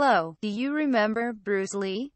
Hello, do you remember Bruce Lee?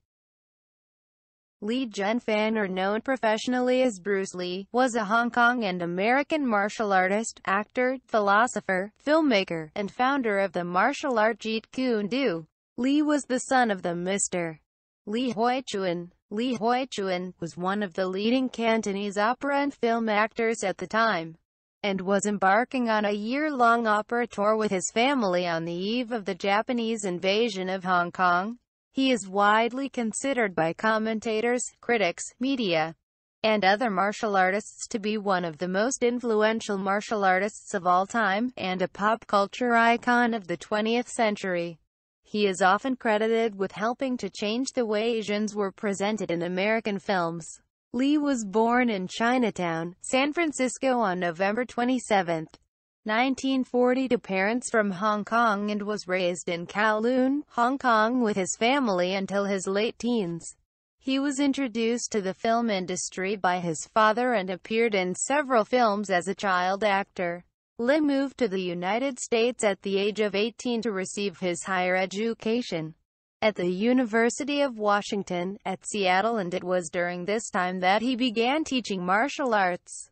Lee Jun-fan, or known professionally as Bruce Lee, was a Hong Kong and American martial artist, actor, philosopher, filmmaker, and founder of the martial art Jeet Kune Do. Lee was the son of the Mr. Lee Hoi-chuen. Lee Hoi-chuen was one of the leading Cantonese opera and film actors at the time, and was embarking on a year-long opera tour with his family on the eve of the Japanese invasion of Hong Kong. He is widely considered by commentators, critics, media, and other martial artists to be one of the most influential martial artists of all time, and a pop culture icon of the 20th century. He is often credited with helping to change the way Asians were presented in American films. Lee was born in Chinatown, San Francisco on November 27, 1940 to parents from Hong Kong, and was raised in Kowloon, Hong Kong with his family until his late teens. He was introduced to the film industry by his father and appeared in several films as a child actor. Lee moved to the United States at the age of 18 to receive his higher education at the University of Washington, at Seattle, and it was during this time that he began teaching martial arts.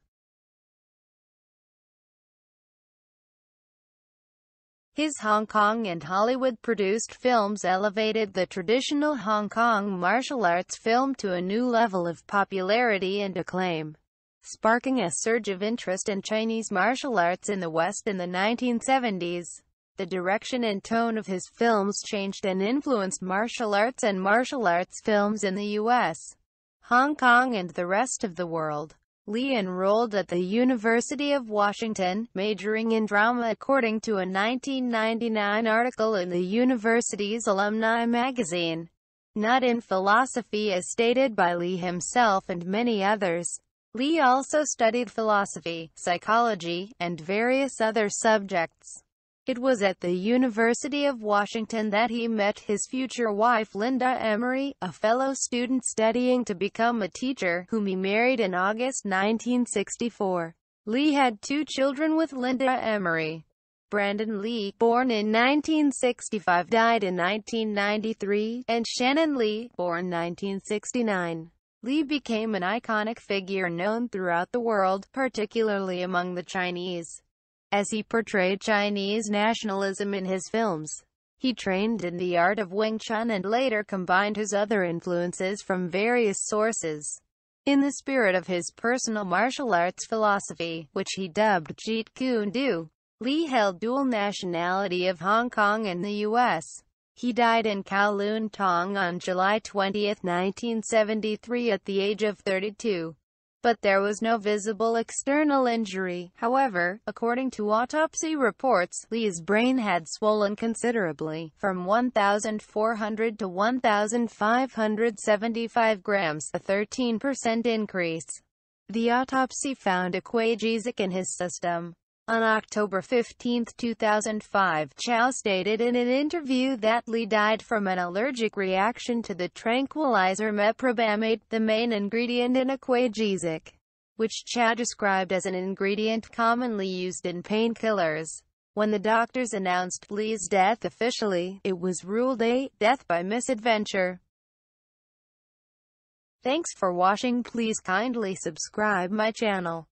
His Hong Kong and Hollywood-produced films elevated the traditional Hong Kong martial arts film to a new level of popularity and acclaim, sparking a surge of interest in Chinese martial arts in the West in the 1970s. The direction and tone of his films changed and influenced martial arts and martial arts films in the U.S., Hong Kong, and the rest of the world. Lee enrolled at the University of Washington, majoring in drama according to a 1999 article in the university's alumni magazine, not in philosophy as stated by Lee himself and many others. Lee also studied philosophy, psychology, and various other subjects. It was at the University of Washington that he met his future wife Linda Emery, a fellow student studying to become a teacher, whom he married in August 1964. Lee had 2 children with Linda Emery. Brandon Lee, born in 1965, died in 1993, and Shannon Lee, born 1969. Lee became an iconic figure known throughout the world, particularly among the Chinese, as he portrayed Chinese nationalism in his films. He trained in the art of Wing Chun and later combined his other influences from various sources. In the spirit of his personal martial arts philosophy, which he dubbed Jeet Kune Do, Lee held dual nationality of Hong Kong and the U.S. He died in Kowloon Tong on July 20, 1973 at the age of 32. But there was no visible external injury. However, according to autopsy reports, Lee's brain had swollen considerably, from 1,400 to 1,575 grams, a 13% increase. The autopsy found abbreviated in his system. On October 15, 2005, Chow stated in an interview that Lee died from an allergic reaction to the tranquilizer meprobamate, the main ingredient in abbreviated, which Chow described as an ingredient commonly used in painkillers. When the doctors announced Lee's death officially, it was ruled a death by misadventure. Thanks for watching. Please kindly subscribe my channel.